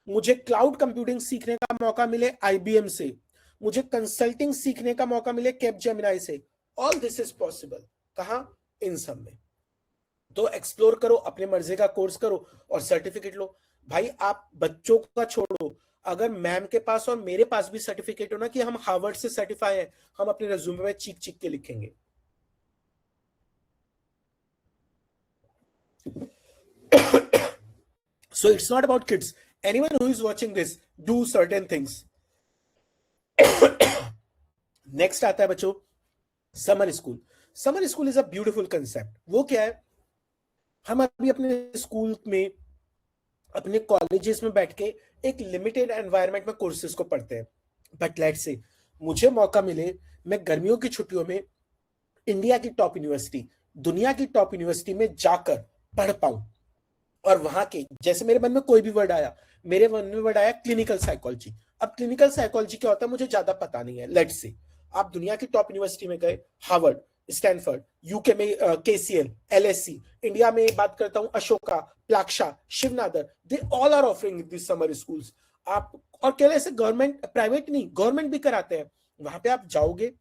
मुझे cloud computing सीखने का मौका मिले IBM से, मुझे कंसल्टिंग सीखने का मौका मिले कैपजेमिनी से, ऑल दिस इज पॉसिबल। कहां? इन सब में। तो एक्सप्लोर करो, अपने मर्जी का कोर्स करो और सर्टिफिकेट लो। भाई आप बच्चों का छोड़ो, अगर मैम के पास और मेरे पास भी सर्टिफिकेट हो ना कि हम हार्वर्ड से सर्टिफाई हैं, हम अपने रेज्यूमे में चीख चीख के लिखेंगे। So it's not about kids. Anyone who is watching this, do certain things. Next आता है बच्चों summer school. Summer school is a beautiful concept. वो क्या है, हम अभी अपने स्कूल में, अपने कॉलेजेस में बैठ के एक लिमिटेड एनवायरनमेंट में कोर्सेज को पढ़ते हैं। बट लेट्स से मुझे मौका मिले, मैं गर्मियों की छुट्टियों में इंडिया की टॉप यूनिवर्सिटी, दुनिया की टॉप यूनिवर्सिटी में जाकर पढ़ पाऊं, और वहां के, जैसे मेरे मन में कोई भी वर्ड आया, मेरे मन में वर्ड आया क्लिनिकल साइकोलॉजी। अब क्लिनिकल साइकोलॉजी क्या होता है मुझे ज्यादा पता नहीं है। लेट्स से आप दुनिया की टॉप यूनिवर्सिटी में गए, हार्वर्ड, स्टैनफोर्ड, यूके में KCL, LSE, इंडिया में बात करता हूं Ashoka, Plaksha, Shiv Nadar, they all are offering this summer schools. आप, और केवल से गवर्नमेंट, प्राइवेट नहीं, गवर्नमेंट भी कराते हैं। वहां पे आप जाओगे,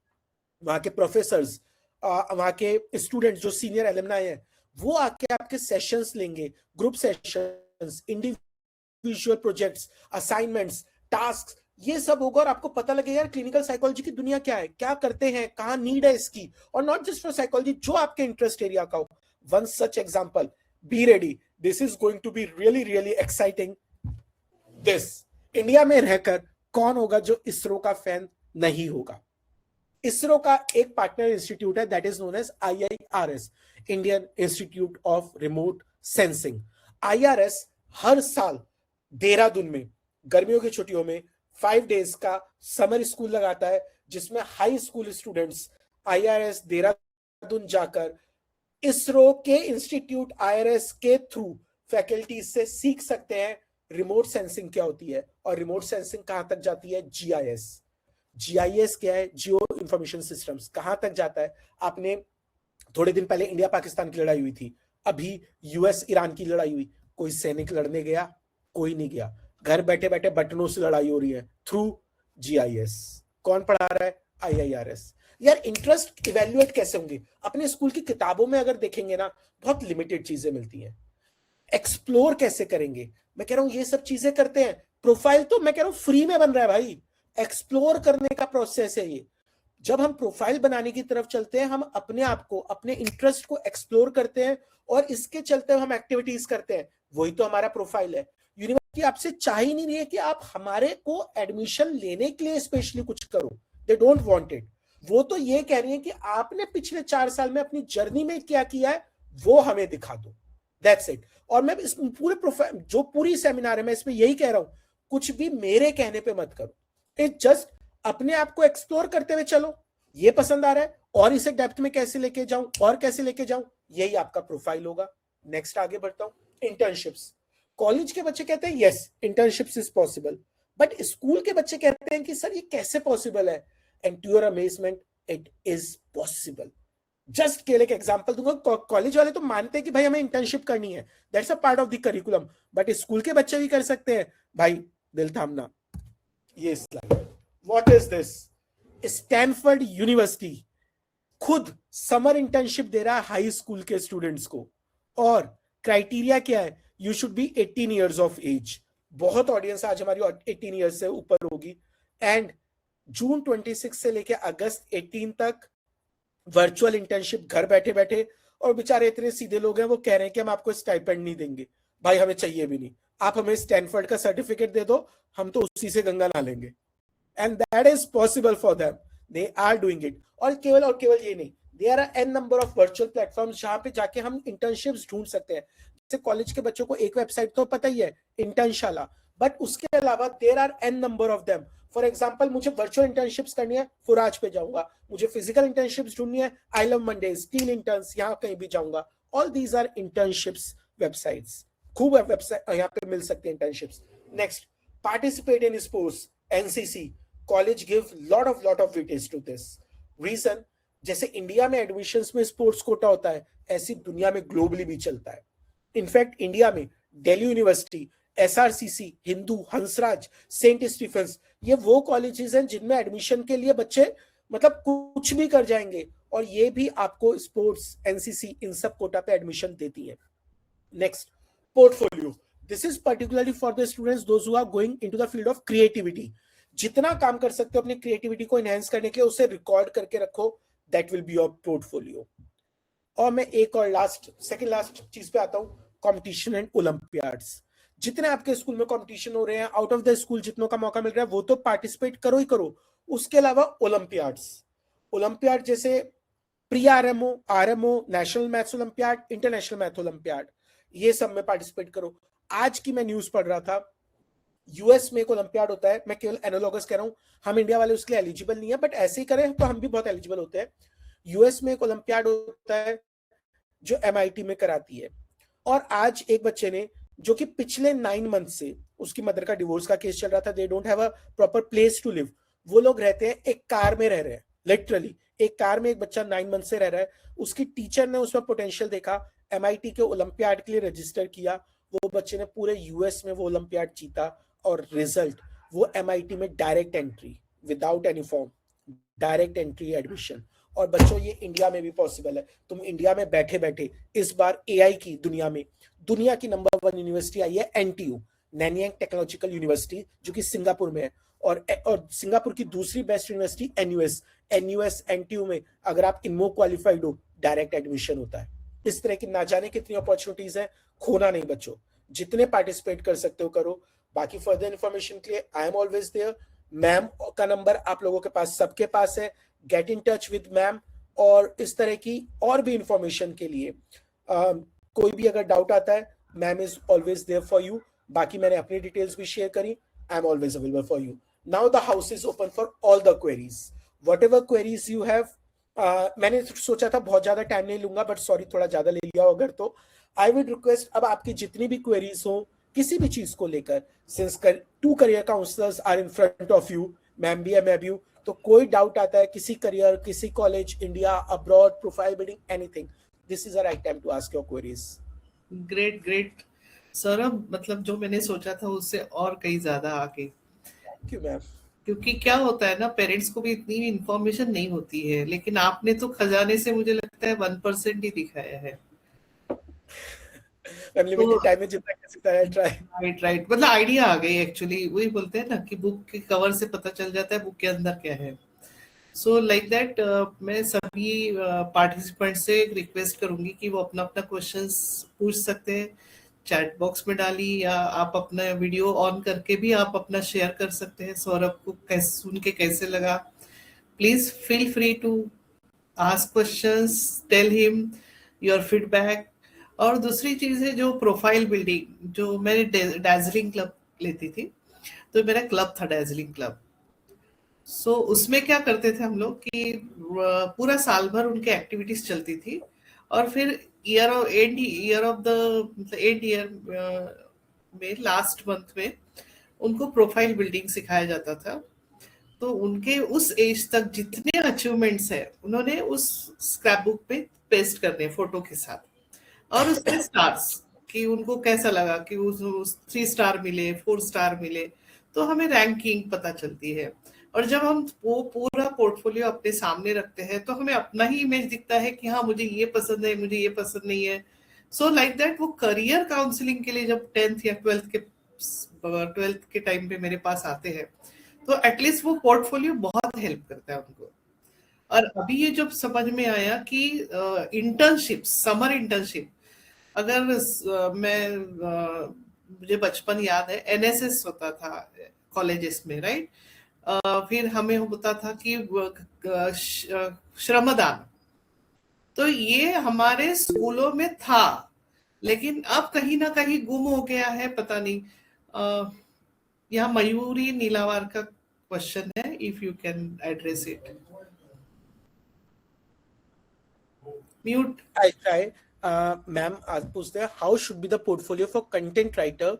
वहां के प्रोफेसर्स, वहां के स्टूडेंट्स जो सीनियर एलुमनाई हैं, वो आके आपके सेशंस लेंगे, group sessions, individual projects, assignments, task, ये सब होगा और आपको पता लगेगा यार क्लिनिकल साइकोलॉजी की दुनिया क्या है, क्या करते हैं, कहां नीड है इसकी। और नॉट जस्ट फॉर साइकोलॉजी, जो आपके इंटरेस्ट एरिया का हो। One such example, be ready, this is going to be really really exciting. This, India में रहकर कौन होगा जो इसरो का फैन नहीं होगा? इसरो का एक पार्टनर इंस्टीट्यूट है, that is known as IIRS, Indian Institute of Remote Sensing. IRS हर साल देहरादून में गर्मियों की छुट्टियों में 5 डेज का समर स्कूल लगाता है, जिसमें high school students IRS Dehradun जाकर इसरो के इंस्टीट्यूट IRS के थ्रू फैकल्टी से सीख सकते हैं रिमोट सेंसिंग क्या होती है, और रिमोट सेंसिंग कहां तक जाती है, GIS क्या है, जियो इंफॉर्मेशन सिस्टम्स, कहां तक जाता है। आपने थोड़े दिन पहले इंडिया पाकिस्तान की लड़ाई हुई थी, अभी US ईरान की लड़ाई हुई, कोई सैनिक लड़ने गया? कोई नहीं गया। घर बैठे बैठे बटनों से लड़ाई हो रही है थ्रू GIS। कौन पढ़ा रहा है? IIRS। यार इंटरेस्ट इवेल्युएट कैसे होंगे? अपने स्कूल की किताबों में अगर देखेंगे ना, बहुत लिमिटेड चीजें मिलती हैं। एक्सप्लोर कैसे करेंगे? मैं कह रहा हूं ये सब चीजें करते हैं। प्रोफाइल तो मैं कह रहा हूं फ्री में बन रहा है भाई, एक्सप्लोर करने का प्रोसेस है ये। जब हम प्रोफाइल बनाने की तरफ चलते हैं, हम अपने आप को, अपने इंटरेस्ट को एक्सप्लोर करते हैं और इसके चलते हम एक्टिविटीज करते हैं, वही तो हमारा प्रोफाइल है। यूनिवर्सिटी आपसे चाह ही नहीं रही है कि आप हमारे को एडमिशन लेने के लिए स्पेशली कुछ करो, दे डोंट वांट इट। वो तो ये कह रही है कि आपने पिछले 4 साल में अपनी जर्नी में क्या किया है वो हमें दिखा दो, दैट्स इट। और मैं इस पूरे प्रोफाइल, जो पूरी सेमिनार है, मैं इसमें यही कह रहा हूं, कुछ भी मेरे कहने पे मत करो, इट जस्ट अपने आप को एक्सप्लोर करते हुए चलो। ये पसंद आ रहा है और इसे डेप्थ में कैसे लेके जाऊं, और कैसे लेके जाऊं, यही आपका प्रोफाइल होगा। नेक्स्ट आगे बढ़ता हूं, इंटर्नशिप्स। कॉलेज के बच्चे कहते हैं yes internships is possible, but school के बच्चे कहते हैं कि सर ये कैसे पॉसिबल है? And to your amazement it is possible. Just केवल एक एग्जांपल दूंगा। कॉलेज वाले तो मानते हैं कि भाई हमें इंटर्नशिप करनी है, that's a part of the curriculum, but school के बच्चे भी कर सकते हैं। भाई दिल थामना, ये slide, what is this? Stanford university खुद समर इंटर्नशिप दे रहा है हाई स्कूल के स्टूडेंट्स को, और क्राइटेरिया क्या है? You should be 18 years of age. बहुत ऑडियंस आज हमारी 18 ईयर्स से ऊपर होगी। एंड जून 26 से लेकर अगस्त 18 तक वर्चुअल इंटर्नशिप, घर बैठे बैठे। और बेचारे इतने सीधे लोग हैं, वो कह रहे हैं कि हम आपको स्टाइपेंड नहीं देंगे। भाई हमें चाहिए भी नहीं, आप हमें स्टैनफोर्ड का सर्टिफिकेट दे दो, हम तो उसी से गंगा नहा लेंगे। And that is possible for them, they are doing it. और केवल ये नहीं, there are an number of virtual platforms जहां पे जाके हम इंटर्नशिप्स ढूंढ सकते हैं। जैसे कॉलेज के बच्चों को एक वेबसाइट तो पता ही है, इंटर्नशाला, बट उसके अलावा there are an number of them. For example, मुझे वर्चुअल इंटर्नशिप्स करनी है, फुराज पे जाऊंगा। मुझे फिजिकल इंटर्नशिप्स ढूंढनी है, I love Mondays, still interns, यहाँ कहीं भी जाऊंगा। All these are internships websites, खूब वेबसाइट यहाँ पे मिल सकते हैं internships. Next, participate in sports, NCC। College give lot of weightage to this reason. जैसे इंडिया में एडमिशंस में स्पोर्ट्स कोटा होता है, ऐसी दुनिया में ग्लोबली भी चलता है। इनफैक्ट इंडिया में Delhi university SRCC, Hindu, Hansraj, Saint Stephen's, ये वो कॉलेजेस हैं जिनमें एडमिशन के लिए बच्चे मतलब कुछ भी कर जाएंगे, और ये भी आपको स्पोर्ट्स, एनसीसी, इन सब कोटा पे एडमिशन देती है। Next, portfolio. This is particularly for the students those who are going into the field of creativity. जितना काम कर सकते हो अपनी क्रिएटिविटी को एनहांस करने के लिए, उसे रिकॉर्ड करके रखो, that will be your portfolio. और मैं एक और सेकंड लास्ट चीज पे आता हूं, कंपटीशन एंड ओलंपियाड्स। जितने आपके स्कूल में कंपटीशन हो रहे हैं, आउट ऑफ द स्कूल जितनों का मौका मिल रहा है, वो तो पार्टिसिपेट करो ही करो। उसके अलावा ओलंपियाड जैसे pre RMO, national maths olympiad, international math olympiad, ये सब में पार्टिसिपेट करो। आज की मैं न्यूज पढ़ रहा था, यूएस में एक ओलंपियाड होता है, मैं केवल एनालॉगस कह रहा हूं, हम इंडिया वाले उसके लिए एलिजिबल नहीं है, बट ऐसे ही करें तो हम भी बहुत एलिजिबल होते हैं। यूएस में एक ओलंपियाड होता है जो एमआईटी में कराती है, और आज एक बच्चे ने, जो कि पिछले 9 मंथ से उसकी मदर का डिवोर्स का केस चल रहा था, they don't have a proper place to live, वो लोग रहते हैं एक कार में रह रहे हैं, लिटरली एक कार में एक बच्चा 9 मंथ से रह रहा है। उसकी टीचर ने उसमें पोटेंशियल देखा, एमआईटी के ओलंपियाड के लिए रजिस्टर किया, वो बच्चे ने पूरे यूएस में वो ओलंपियाड जीता, और रिजल्ट वो एमआईटी में direct entry, without any form, direct entry admission. और बच्चों ये इंडिया में भी पॉसिबल है। तुम इंडिया में बैठे बैठे इस बार एआई की दुनिया में दुनिया की नंबर 1 यूनिवर्सिटी आई है, एनटीयू, नैनियांग टेक्नोलॉजिकल यूनिवर्सिटी, जो कि सिंगापुर में है, और सिंगापुर की दूसरी बेस्ट यूनिवर्सिटी एनयूएस एनटीयू में अगर आप इनमो क्वालिफाइड हो, डायरेक्ट एडमिशन होता है। इस तरह की ना जाने कितनी अपॉर्चुनिटीज है, खोना नहीं बच्चों। जितने पार्टिसिपेट कर सकते हो करो। बाकी फर्दर इंफॉर्मेशन के लिए I am always there. Ma'am का नंबर आप लोगों के पास, सबके पास है, get in touch with ma'am. और इस तरह की और भी इंफॉर्मेशन के लिए कोई भी अगर डाउट आता है, ma'am is always there for you. बाकी मैंने अपनी डिटेल्स भी शेयर करी, I am always available for you. Now the house is open for all the queries, whatever queries you have. मैंने सोचा था बहुत ज्यादा टाइम नहीं लूंगा, बट सॉरी थोड़ा ज्यादा ले लिया अगर तो। आई वुड रिक्वेस्ट, अब आपकी जितनी भी क्वेरीज हो किसी भी चीज को लेकर, since 2 career counsellors are in front of you, ma'am भी है मैं भी हूं, तो कोई डाउट आता है किसी करियर, किसी college, India, abroad, profile building, anything, this is a right time to ask your queries. Great Saurabh, मतलब जो मैंने सोचा था उससे और कहीं ज्यादा आगे। क्यों मैम? क्योंकि क्या होता है ना, पेरेंट्स को भी इतनी इन्फॉर्मेशन नहीं होती है, लेकिन आपने तो खजाने से मुझे लगता है 1% ही दिखाया है। अनलिमिटेड टाइम में जितना कर सकता है ट्राई। राइट, मतलब आइडिया आ गई एक्चुअली। वही बोलते हैं ना कि बुक के कवर से पता चल जाता है बुक के अंदर क्या है। सो लाइक दैट मैं सभी पार्टिसिपेंट से रिक्वेस्ट करूंगी कि वो अपना अपना क्वेश्चंस पूछ सकते हैं, चैट बॉक्स में डाली, या आप अपना वीडियो ऑन करके भी आप अपना शेयर कर सकते हैं। सौरभ को कैसे सुन के कैसे लगा, please feel free to ask questions, tell him your feedback. और दूसरी चीज है जो प्रोफाइल बिल्डिंग, जो मैंने डैजलिंग क्लब लेती थी, तो मेरा क्लब था डैजलिंग क्लब। सो उसमें क्या करते थे हम लोग कि पूरा साल भर उनके एक्टिविटीज चलती थी, और फिर एंड ईयर में लास्ट मंथ में उनको प्रोफाइल बिल्डिंग सिखाया जाता था। तो उनके उस एज तक जितने अचीवमेंट्स है उन्होंने उस स्क्रैप बुक पे पेस्ट करने फोटो के साथ, और उसमें स्टार्स कि उनको कैसा लगा कि उस 3 स्टार मिले, 4 स्टार मिले, तो हमें रैंकिंग पता चलती है। और जब हम वो पूरा पोर्टफोलियो अपने सामने रखते हैं तो हमें अपना ही इमेज दिखता है कि हाँ मुझे ये पसंद है, मुझे ये पसंद नहीं है। सो लाइक दैट वो करियर काउंसलिंग के लिए जब 10th या 12th के टाइम पे मेरे पास आते हैं, तो एटलीस्ट वो पोर्टफोलियो बहुत हेल्प करता है उनको। और अभी ये जब समझ में आया कि इंटर्नशिप, समर इंटर्नशिप, अगर मुझे बचपन याद है एनएसएस होता था कॉलेजेस में, राइट। फिर हमें होता था कि श्रमदान, तो ये हमारे स्कूलों में था, लेकिन अब कहीं ना कहीं गुम हो गया है, पता नहीं। यहाँ मयूरी नीलावार का क्वेश्चन है, if you can address it. Mute. I try. Ma'am, पूछते हैं, how should be the portfolio for content writer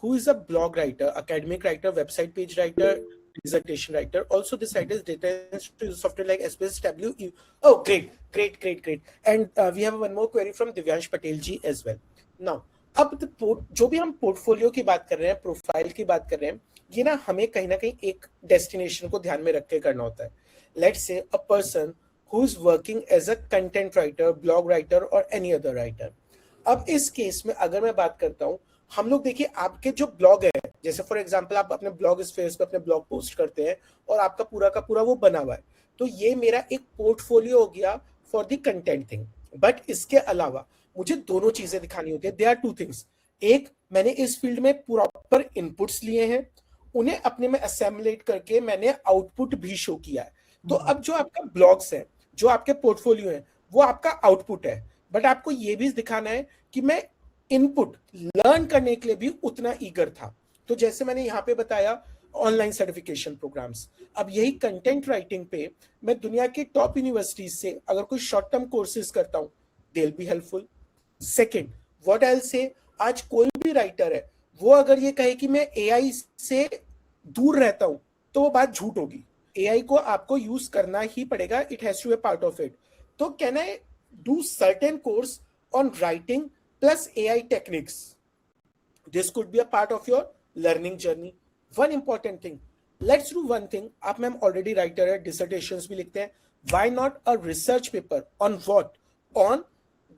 who is a blog writer, academic writer, website page writer, dissertation writer? Also, this writer is data to software like SPSW. Oh, great. And we have one more query from Divyansh Patel ji as well. Now, अब जो भी हम portfolio की बात कर रहे हैं, profile की बात कर रहे हैं, ये ना हमें कहीं ना कहीं एक डेस्टिनेशन को ध्यान में रख के करना होता है. Let's say a person who is working as a content writer, blog writer और एनी अदर राइटर. अब इस केस में अगर मैं बात करता हूँ, हम लोग देखिए आपके जो ब्लॉग है, जैसे फॉर एग्जांपल आप अपने ब्लॉग स्पेस पे अपने ब्लॉग पोस्ट करते हैं और आपका पूरा का पूरा वो बना हुआ है, तो ये मेरा एक पोर्टफोलियो हो गया for the content thing. But इसके अलावा मुझे दोनों चीजें दिखानी होती है. They are two things. एक, मैंने इस फील्ड में प्रॉपर इनपुट्स लिए हैं, उन्हें अपने में असेम्बलेट करके मैंने आउटपुट भी शो किया है. तो अब जो आपका ब्लॉग्स है, जो आपके पोर्टफोलियो है, वो आपका आउटपुट है. बट आपको ये भी दिखाना है कि मैं इनपुट लर्न करने के लिए भी उतना ईगर था. तो जैसे मैंने यहाँ पे बताया, ऑनलाइन सर्टिफिकेशन प्रोग्राम्स. अब यही कंटेंट राइटिंग पे मैं दुनिया के टॉप यूनिवर्सिटीज से अगर कोई शॉर्ट टर्म कोर्सेज करता हूँ, they will be helpful. Second, what I will say, आज कोई भी राइटर है, वो अगर ये कहे कि मैं एआई से दूर रहता हूं, तो वो बात झूठ होगी. एआई को आपको यूज करना ही पड़ेगा. It has to be part of it. तो can I do certain course on writing plus AI techniques? This could be a part of your learning journey. One important thing, let's do one thing. आप ma'am already writer है, डिसर्टेशंस भी लिखते हैं. Why not a research paper on what? On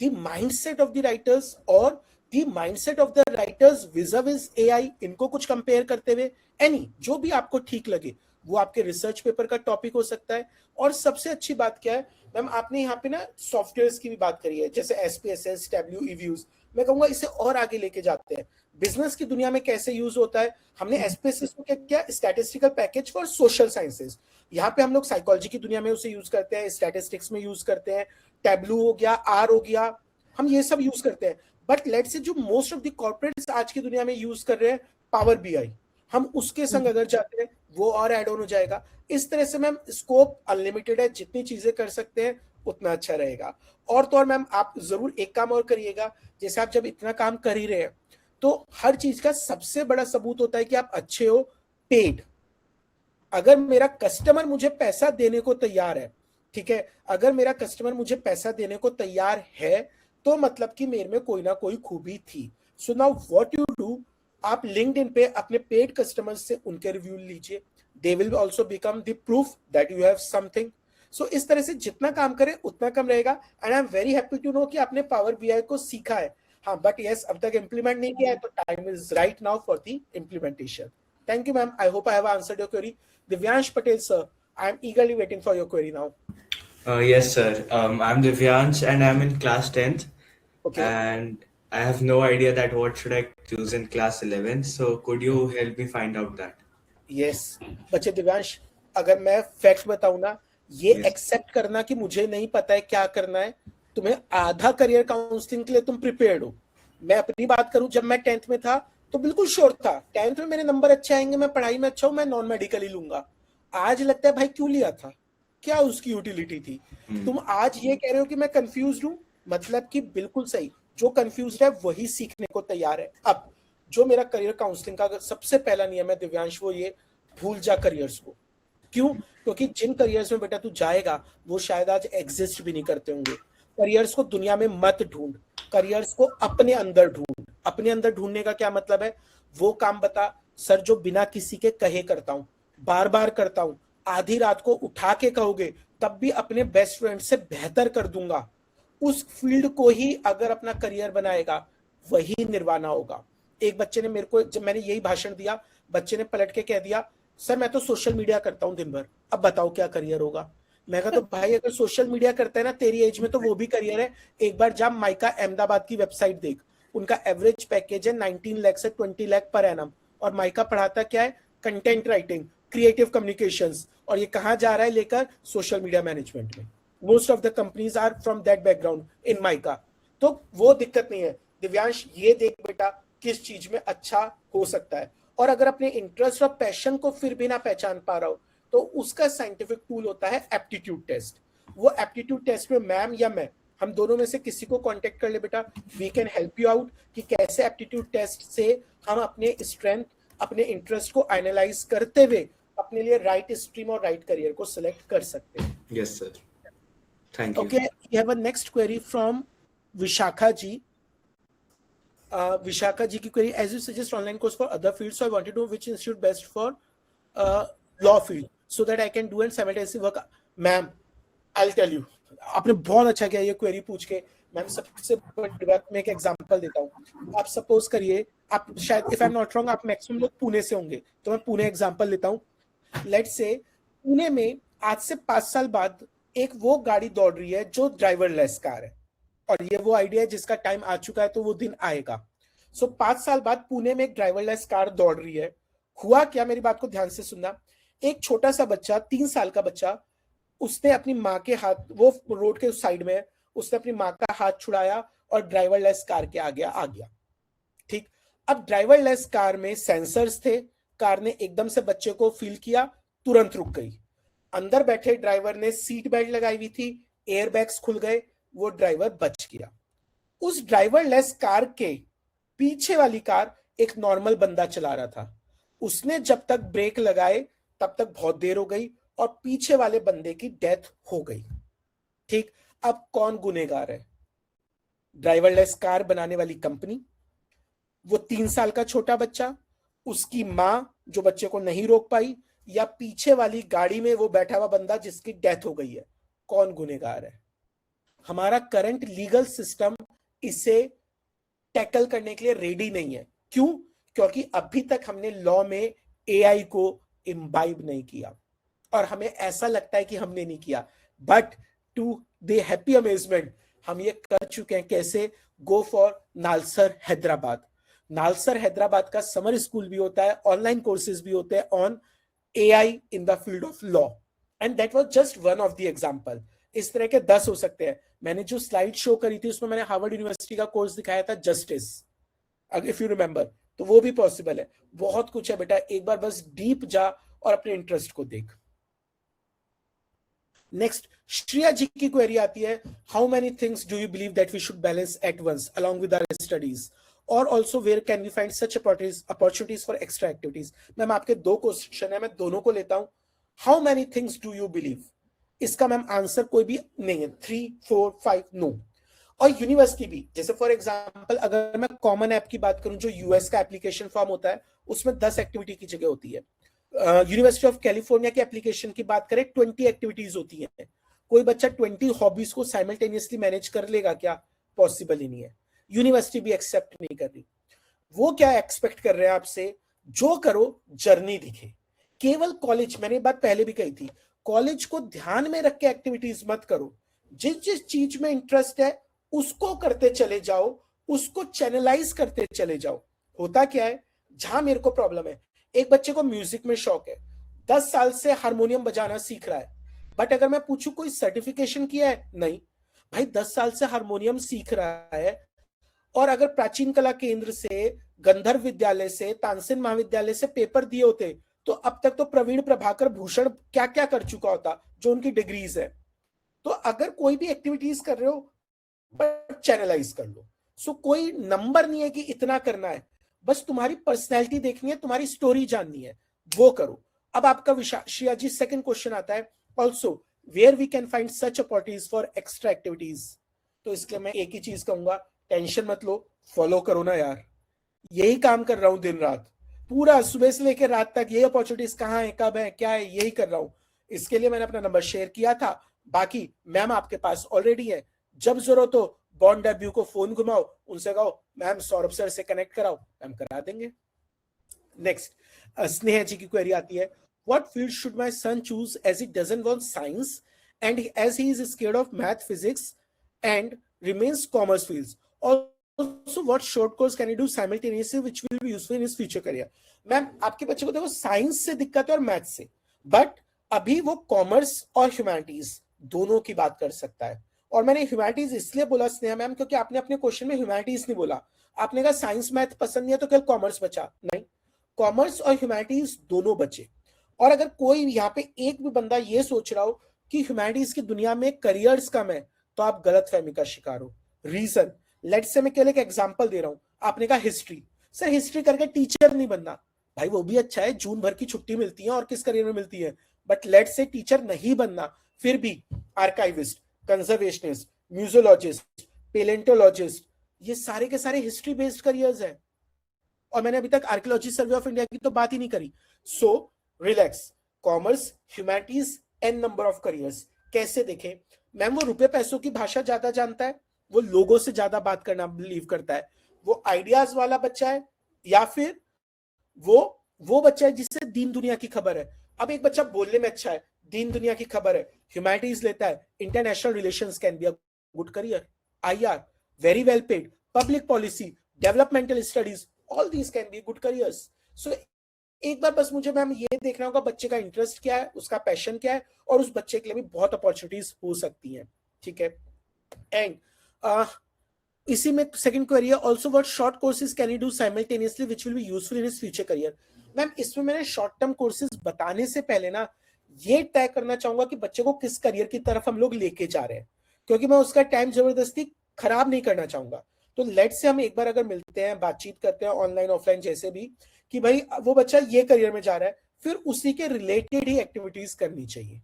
the mindset of the writers or the mindset of the writers vis-a-vis AI. इनको कुछ compare करते हुए, any जो भी आपको ठीक लगे वो आपके रिसर्च पेपर का टॉपिक हो सकता है. और सबसे अच्छी बात क्या है मैम, आपने यहाँ पे ना सॉफ्टवेयर्स की भी बात करी है, जैसे SPSS, Tableau, eViews. मैं कहूंगा इसे और आगे लेके जाते हैं. बिजनेस की दुनिया में कैसे यूज होता है, हमने SPSS को क्या किया, statistical package for social sciences. यहाँ पे हम लोग साइकोलॉजी की दुनिया में उसे यूज करते हैं, स्टैटिस्टिक्स में यूज करते हैं, टैब्लू हो गया, आर हो गया, हम ये सब यूज करते हैं. बट लेट्स से जो मोस्ट ऑफ द कॉर्पोरेट्स आज की दुनिया में यूज कर रहे हैं, पावर BI, हम उसके संग अगर जाते हैं वो और एड ऑन हो जाएगा. इस तरह से मैम स्कोप अनलिमिटेड है, जितनी चीजें कर सकते हैं उतना अच्छा रहेगा. और तो और मैम आप जरूर एक काम और करिएगा, जैसे आप जब इतना काम कर ही रहे हैं, तो हर चीज का सबसे बड़ा सबूत होता है कि आप अच्छे हो, पेड. अगर मेरा कस्टमर मुझे पैसा देने को तैयार है, ठीक है, अगर मेरा कस्टमर मुझे पैसा देने को तैयार है, तो मतलब कि मेरे में कोई ना कोई खूबी थी. So now what you do, आप लिंक्डइन पे अपने पेड कस्टमर्स से उनके रिव्यू लीजिए. They will also become the proof that you have something. So इस तरह से जितना काम करें उतना कम रहेगा. And I am very happy to know कि आपने पावर BI को सीखा है. हाँ, बट यस, अब तक इम्प्लीमेंट नहीं किया है, तो time is right now for the implementation. Thank you, ma'am. I hope I have answered your query. Divyansh Patel, sir, I am eagerly waiting for your query now. Yes, sir. I'm Divyansh and I'm in class 10th. Okay. And I have no idea that what should I choose in class 11. So could you help me find out that? Yes. बच्चे दिव्यांश, अगर मैं fact बताऊं ना, ये Yes. Accept करना कि मुझे नहीं पता है क्या करना है, तुम्हें आधा करियर काउंसलिंग के लिए तुम प्रिपेयर्ड हो. मैं अपनी बात करूं, जब मैं 10th में था तो बिल्कुल श्योर था 10th में मेरे नंबर अच्छे आएंगे, मैं पढ़ाई में अच्छा हूं, मैं नॉन मेडिकल ही लूंगा. आज लगता है भाई क्यों लिया था, क्या उसकी यूटिलिटी थी. तुम आज ये कह रहे हो कि मैं कंफ्यूज हूं, मतलब कि बिल्कुल सही. जो कंफ्यूज है वही सीखने को तैयार है. अब जो मेरा करियर काउंसलिंग का सबसे पहला नियम है दिव्यांश, वो ये, भूल जा करियर्स को. क्यों? क्योंकि जिन करियर्स में बेटा तू जाएगा वो शायद आज एग्जिस्ट भी नहीं करते होंगे. करियर्स को दुनिया में मत ढूंढ, करियर्स को अपने अंदर ढूंढ. अपने अंदर ढूंढने का क्या मतलब है, वो काम बता सर जो बिना किसी के कहे करता हूं, बार बार करता हूं, आधी रात को उठा के कहोगे तब भी अपने बेस्ट फ्रेंड से बेहतर कर दूंगा. उस फील्ड को ही अगर अपना करियर बनाएगा, वही निर्वाणा होगा. एक बच्चे ने मेरे को, जब मैंने यही भाषण दिया, बच्चे ने पलट के कह दिया सर मैं तो सोशल मीडिया करता हूं दिन भर, अब बताओ क्या करियर होगा. मैं कहा तो भाई अगर सोशल मीडिया करता है ना तेरी एज में, तो वो भी करियर है. एक बार जा माइका अहमदाबाद की वेबसाइट देख, उनका एवरेज पैकेज है 19 लाख से 20 लाख पर एनम. और माइका पढ़ाता क्या है, कंटेंट राइटिंग, क्रिएटिव कम्युनिकेशंस. और ये कहाँ जा रहा है लेकर, सोशल मीडिया मैनेजमेंट में. Most of the companies are from that background in MICA. तो वो दिक्कत नहीं है. दिव्यांश ये देख बेटा किस चीज में अच्छा हो सकता है. और अगर अपने इंटरेस्ट और पैशन को फिर भी ना पहचान पा रहा हो, तो उसका साइंटिफिक टूल होता है एप्टीट्यूड टेस्ट. वो एप्टीट्यूड टेस्ट में मैम या मैं, हम दोनों में से किसी को कांटेक्ट कर ले बेटा, we can help you out कि कैसे एप्टीट्यूड टेस्ट से हम अपने स्ट्रेंथ, अपने इंटरेस्ट को एनालाइज करते हुए अपने लिए राइट स्ट्रीम और राइट करियर को सिलेक्ट कर सकते हैं. Yes, sir. Thank you. Okay, we have a next query from Vishakha ji. Vishaka ji की query, as you suggest online course for other fields, so I wanted to know which institute best for law field so that I can do and simultaneously work. Ma'am, I'll tell you, आपने बहुत अच्छा किया ये query पूछ के. Ma'am सबसे बड़ी बात मैं एक एग्जांपल देता हूँ. आप सपोज करिए, आप शायद if I am not wrong आप मैक्सिमम लोग पुणे से होंगे, तो मैं पुणे एग्जांपल लेता हूँ. लेट्स से पुणे में आज से 5 साल बाद एक वो गाड़ी दौड़ रही है जो ड्राइवरलेस कार है, और ये वो आइडिया है जिसका टाइम आ चुका है, तो वो दिन आएगा. सो 5 साल बाद पुणे में एक ड्राइवरलेस कार दौड़ रही है. हुआ क्या, मेरी बात को ध्यान से सुनना. एक छोटा सा बच्चा, 3 साल का बच्चा, उसने अपनी माँ के हाथ, वो रोड के उस साइड में, उसने अपनी माँ का हाथ छुड़ाया और ड्राइवरलेस कार के आगे आ गया. ठीक. अब ड्राइवरलेस कार में सेंसर्स थे. कार ने एकदम से बच्चे को फील किया, तुरंत रुक गई. अंदर बैठे ड्राइवर ने सीट बेल्ट लगाई हुई थी, एयरबैग्स खुल गए, वो ड्राइवर बच गया. उस ड्राइवरलेस कार के पीछे वाली कार एक नॉर्मल बंदा चला रहा था. उसने जब तक ब्रेक लगाए तब तक बहुत देर हो गई और पीछे वाले बंदे की डेथ हो गई. ठीक. अब कौन गुनहगार है? ड्राइवरलेस कार बनाने वाली कंपनी, वो 3 साल का छोटा बच्चा, उसकी मां जो बच्चे को नहीं रोक पाई, या पीछे वाली गाड़ी में वो बैठा हुआ बंदा जिसकी डेथ हो गई है? कौन गुनहगार है? हमारा करंट लीगल सिस्टम इसे टैकल करने के लिए रेडी नहीं है. क्यों? क्योंकि अभी तक हमने लॉ में एआई को इम्बाइब नहीं किया, और हमें ऐसा लगता है कि हमने नहीं किया, but to the happy amazement हम ये कर चुके हैं. कैसे? Go for NALSAR Hyderabad. नालसर हैदराबाद का समर स्कूल भी होता है, ऑनलाइन कोर्सेज भी होते हैं on AI in the field of law, and that was just one of the example. इस तरह के 10 हो सकते हैं. मैंने जो स्लाइड शो करी थी उसमें मैंने हार्वर्ड यूनिवर्सिटी का कोर्स दिखाया था, जस्टिस, इफ यू रिमेंबर, तो वो भी पॉसिबल है. बहुत कुछ है बेटा, एक बार बस डीप जा और अपने इंटरेस्ट को देख. नेक्स्ट, श्रेया जी की क्वेरी आती है, how many things do you believe that we should balance at once along with our studies, और also where can we find such opportunities for extra activities. Ma'am आपके 2 क्वेश्चन है, मैं दोनों को लेता हूं. How many things do you believe, इसका ma'am answer कोई भी नहीं है. 3, 4, 5 नो. और यूनिवर्सिटी भी, जैसे फॉर एग्जांपल अगर मैं कॉमन ऐप की बात करूं जो यूएस का एप्लीकेशन फॉर्म होता है, उसमें 10 एक्टिविटी की जगह होती है. यूनिवर्सिटी ऑफ कैलिफोर्निया के एप्लीकेशन की बात करें, 20 एक्टिविटीज होती हैं. कोई बच्चा 20 हॉबीज को साइमल्टेनियसली मैनेज कर लेगा क्या? पॉसिबल ही नहीं है. यूनिवर्सिटी भी एक्सेप्ट नहीं कर रही. वो क्या एक्सपेक्ट कर रहे हैं आपसे? जो करो जर्नी दिखे. केवल कॉलेज, मैंने बात पहले भी कही थी, कॉलेज को ध्यान में रख के एक्टिविटीज मत करो. जिस जिस चीज में इंटरेस्ट है उसको करते चले जाओ, उसको चैनलाइज करते चले जाओ. होता क्या है, जहां मेरे को प्रॉब्लम है, एक बच्चे को म्यूजिक में शौक है, 10 साल से हारमोनियम बजाना सीख रहा है, बट अगर मैं पूछूं कोई सर्टिफिकेशन किया है? नहीं. भाई 10 साल से हारमोनियम सीख रहा है, और अगर प्राचीन कला केंद्र से, गंधर्व विद्यालय से, तानसेन महाविद्यालय से पेपर दिए होते तो अब तक तो प्रवीण प्रभाकर भूषण क्या क्या कर चुका होता, जो उनकी डिग्रीज है. तो अगर कोई भी एक्टिविटीज कर रहे हो, पर चैनलाइज कर लो. सो कोई नंबर नहीं है कि इतना करना है, बस तुम्हारी पर्सनैलिटी देखनी है, तुम्हारी स्टोरी जाननी है, वो करो. अब आपका श्रेया जी सेकंड क्वेश्चन आता है, also where we can find such opportunities for extra activities. तो इसके मैं एक ही चीज कहूंगा, टेंशन मत लो, फॉलो करो ना यार. यही काम कर रहा हूं दिन रात, पूरा सुबह से लेकर रात तक. यही अपॉर्चुनिटीज कहाँ है, कब है, क्या है, यही कर रहा हूं. इसके लिए मैंने अपना नंबर शेयर किया था. बाकी मैम आपके पास ऑलरेडी है, जब जरूरत हो बॉन्ड डेब्यू को फोन घुमाओ, उनसे कहो मैम सौरभ सर से कनेक्ट कराओ, मैम करा देंगे. नेक्स्ट, स्नेहा जी की क्वेरी आती है, what field should my son choose as he doesn't want science and as he is scared of math, physics and remains commerce fields. Also what short course can he do simultaneously which will be useful in his future career. Ma'am आपके बच्चे को देखो science से दिक्कत है और math से, but अभी वो कॉमर्स और ह्यूमैनिटीज दोनों की बात कर सकता है. और मैंने ह्यूमैनिटीज इसलिए बोला स्नेहा मैम क्योंकि आपने अपने क्वेश्चन में ह्यूमैनिटीज नहीं बोला. आपने कहा साइंस मैथ पसंद नहीं है तो केवल कॉमर्स बचा. नहीं, कॉमर्स और ह्यूमैनिटीज दोनों बचे. और अगर कोई यहाँ पे एक भी बंदा ये सोच रहा हो कि ह्यूमैनिटीज की दुनिया में करियर्स कम है, तो आप गलतफहमी का शिकार हो. रीजन, लेट्स से मैं केवल एक एग्जांपल दे रहा हूं. आपने कहा हिस्ट्री, सर हिस्ट्री करके टीचर नहीं बनना. भाई वो भी अच्छा है, जून भर की छुट्टी मिलती है और किस करियर में मिलती है, बट लेट्स से टीचर नहीं बनना, फिर भी आर्काइविस्ट, कंजर्वेशनिस्ट, म्यूजियोलॉजिस्ट, पेलेंटोलॉजिस्ट, ये सारे के सारे हिस्ट्री बेस्ड करियर्स हैं, और मैंने अभी तक आर्कियोलॉजी सर्वे ऑफ इंडिया की तो बात ही नहीं करी। So relax, commerce, humanities, an number of careers. कैसे देखें मैम, वो रुपए पैसों की भाषा ज्यादा जानता है, वो लोगों से ज्यादा बात करना बिलीव करता है, वो आइडियाज वाला बच्चा है, या फिर वो बच्चा है जिससे दीन दुनिया की खबर है। अब एक बच्चा बोलने में अच्छा है, दीन दुनिया की खबर है, ह्यूमैनिटीज लेता है, international relations can be a good career, IR very well paid, public policy, developmental studies, all these can be good careers. So एक बार बस मुझे मैम ये देखना होगा बच्चे का इंटरेस्ट क्या है, उसका पैशन क्या है, और उस बच्चे के लिए भी बहुत अपॉर्चुनिटीज हो सकती हैं, ठीक है। एंड इसी में सेकंड क्वेरी है, also what short courses can you do simultaneously which will be useful in his future career. Ma'am इसमें मैंने शॉर्ट टर्म कोर्सेज बताने से पहले ना ये तय करना चाहूंगा कि बच्चे को किस करियर की तरफ हम लोग लेके जा रहे हैं, क्योंकि मैं उसका टाइम जबरदस्ती खराब नहीं करना चाहूंगा। तो लेट से हम एक बार अगर मिलते हैं, बातचीत करते हैं ऑनलाइन ऑफलाइन जैसे भी, कि भाई वो बच्चा ये करियर में जा रहा है, फिर उसी के रिलेटेड ही एक्टिविटीज करनी चाहिए।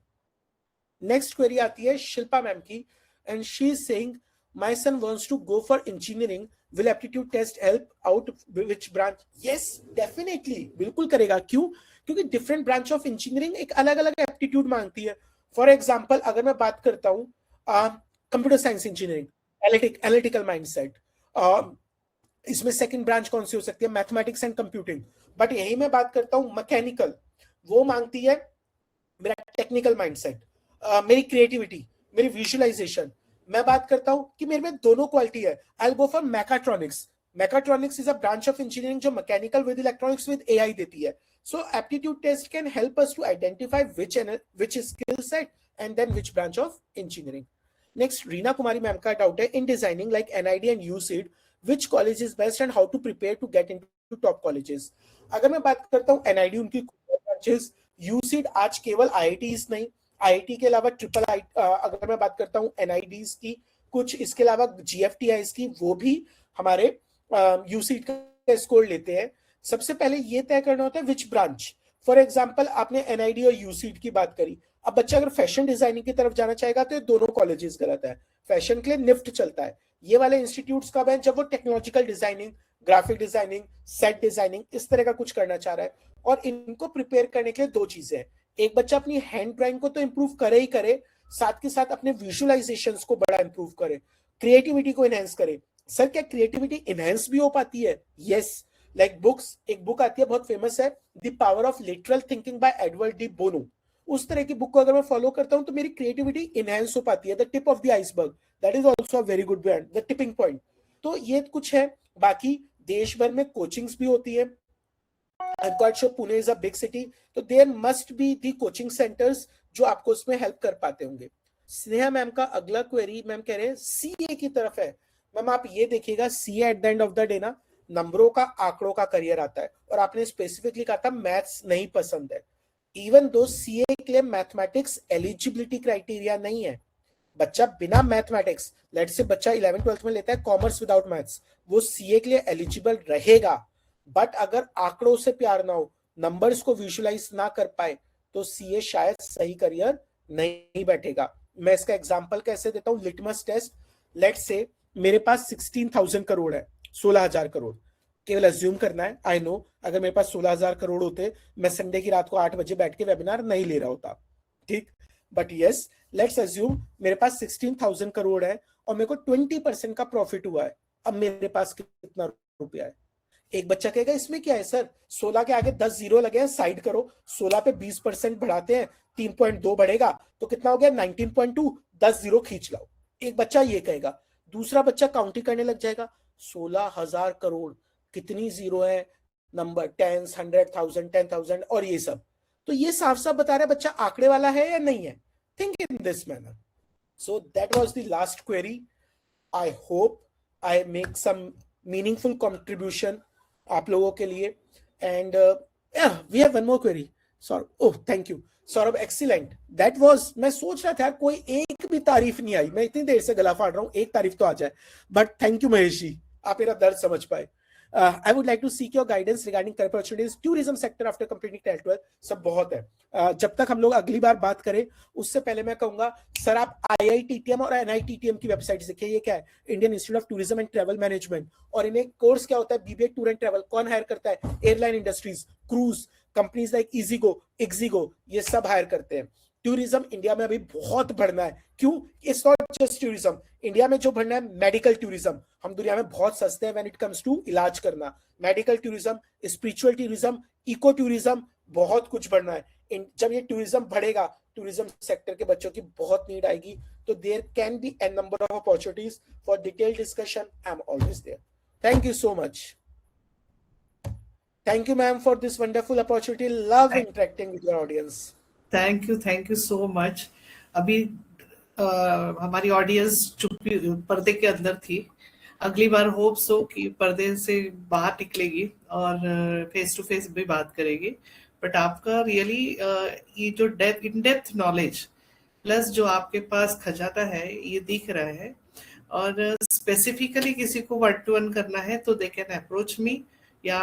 नेक्स्ट क्वेरी आती है शिल्पा मैम की, and she is saying my son wants to go for engineering, will aptitude test help out which branch. Yes definitely, बिल्कुल करेगा। क्यों? क्योंकि डिफरेंट ब्रांच ऑफ इंजीनियरिंग एक अलग अलग एप्टीट्यूड मांगती है। फॉर एग्जाम्पल अगर मैं बात करता हूँ computer science engineering, analytical mindset, इसमें सेकंड ब्रांच कौन सी हो सकती है, मैथमेटिक्स एंड कंप्यूटिंग। बट यही मैं बात करता हूँ मैकेनिकल, वो मांगती है मेरा टेक्निकल माइंडसेट, मेरी क्रिएटिविटी, मेरी विजुअलाइजेशन। मैं बात करता हूँ कि मेरे में दोनों क्वालिटी है, I will go for mechatronics. Mechatronics is a branch of engineering जो mechanical with electronics with AI देती है। So aptitude test can help us to identify which skill set and then which branch of engineering. Next, Reena Kumari ma'am का doubt है, in designing like NID and USEED which college is best and how to prepare to get into top colleges. अगर मैं बात करता हूँ NID उनकी branches, USEED आज केवल IITs नहीं, IIT के अलावा अगर मैं बात करता हूँ NIDs की कुछ, इसके अलावा GFTIs की, वो भी हमारे USEED का स्कोर लेते हैं। सबसे पहले ये तय करना होता है विच ब्रांच। फॉर एग्जाम्पल आपने NID और USEED की बात करी, अब बच्चा अगर फैशन डिजाइनिंग की तरफ जाना चाहेगा तो ये दोनों कॉलेजेस गलत है। फैशन के लिए निफ्ट चलता है, ये वाले इंस्टीट्यूट्स कब है, जब वो technological designing, graphic designing, set designing, इस तरह का कुछ करना चाह रहा है। और इनको प्रिपेयर करने के लिए दो चीजें हैं, एक बच्चा अपनी हैंड ड्राइंग को तो इंप्रूव करे ही करे, साथ के साथ अपने विजुअलाइजेशंस को बड़ा इंप्रूव करे, क्रिएटिविटी को इनहेंस करे। सर क्या क्रिएटिविटी इनहेंस भी हो पाती है? यस, लाइक बुक्स, एक बुक आती है बहुत फेमस है, the power of literal thinking by Edward de Bono. उस तरह की बुक को अगर मैं फॉलो करता हूं तो मेरी क्रिएटिविटी इनहेंस हो पाती है। The tip of the iceberg, that is also a very good brand, the tipping point. तो ये कुछ है। बाकी देश भर में कोचिंग्स भी होती है, I'm quite sure Pune is a big city, तो there must be the coaching centers जो आपको उसमें हेल्प कर पाते होंगे। स्नेहा मैम का अगला क्वेरी, मैम कह रहे हैं CA की तरफ है। मैम आप ये देखिएगा, CA at the end of the day ना नंबरों का, आंकड़ों का करियर आता है, और आपने स्पेसिफिकली कहा था मैथ्स नहीं पसंद है। इवन दो CA के लिए मैथमेटिक्स एलिजिबिलिटी क्राइटेरिया नहीं है। बच्चा बिना मैथमेटिक्स, लेट से बच्चा 11th-12th में लेता है कॉमर्स विदाउट मैथ्स, वो CA के लिए एलिजिबल रहेगा। बट अगर आंकड़ों से प्यार ना हो, नंबर्स को विजुअलाइज ना कर पाए, तो CA शायद सही करियर नहीं बैठेगा। मैं इसका एग्जांपल कैसे देता हूं, लिटमस टेस्ट। लेट से मेरे पास 16,000 करोड़ है, 16,000 करोड़, केवल अज्यूम करना है। आई नो अगर मेरे पास 16,000 करोड़ होते, मैं संडे की रात को 8 बजे बैठ के वेबिनार नहीं ले रहा होता, ठीक। बट यस, लेट्स अज्यूम मेरे पास 16,000 करोड़ है और मेरे को 20% का प्रॉफिट हुआ है। अब मेरे पास कितना रुपया है? एक बच्चा कहेगा इसमें क्या है सर, 16 के आगे 10 जीरो लगे हैं, साइड करो, 16 पे 20% बढ़ाते हैं, 3.2 बढ़ेगा तो कितना हो गया 19.2, 10 जीरो खींच लाओ। एक बच्चा ये कहेगा। दूसरा बच्चा काउंटिंग करने लग जाएगा, 16,000 करोड़, कितनी जीरो है, नंबर 10, 100,000, 10,000 और ये सब। तो ये साफ साफ बता रहा है बच्चा आंकड़े वाला है या नहीं है। Think in this manner. So that was the last query. I hope I make some meaningful contribution आप लोगों के लिए। And we have one more query. Sorry, oh thank you Saurabh, excellent, that was, मैं सोच रहा था कोई एक भी तारीफ नहीं आई, मैं इतनी देर से गला फाड़ रहा हूं, एक तारीफ तो आ जाए। But thank you Mahesh ji, आप मेरा दर्द समझ पाए। I would like to seek your guidance regarding career opportunities tourism sector after completing 12th। सब बहुत है। जब तक हम लोग अगली बार बात करें उससे पहले मैं कहूंगा सर आप IITTM और NITTM की वेबसाइट देखिए। ये क्या है? Indian Institute of Tourism and Travel Management. और इन्हें कोर्स क्या होता है? BBA tour and travel. कौन हायर करता है? Airline industries, cruise companies like EasyGo, ixigo, ये सब हायर करते हैं। टूरिज्म इंडिया में अभी बहुत बढ़ना है। क्यों? It's not just tourism. India में जो बढ़ना है मेडिकल टूरिज्म। हम दुनिया में बहुत सस्ते हैं व्हेन इट कम्स टू इलाज करना। Medical tourism, spiritual tourism, eco tourism, बहुत कुछ बढ़ना है। जब ये टूरिज्म बढ़ेगा, टूरिज्म सेक्टर के बच्चों की बहुत नीड आएगी। तो there can be an number of opportunities for detailed discussion. I am always there. Thank you so much. Thank you, ma'am, for this wonderful opportunity. Love interacting with your audience. Thank you so much. अभी हमारी audience चुप्पी पर्दे के अंदर थी। अगली बार hope so कि पर्दे से बाहर निकलेगी और फेस टू फेस भी बात करेगी। बट आपका रियली ये जो इन डेप्थ नॉलेज प्लस जो आपके पास खजाना है ये दिख रहा है। और स्पेसिफिकली किसी को 1-to-1 करना है तो दे कैन अप्रोच मी, या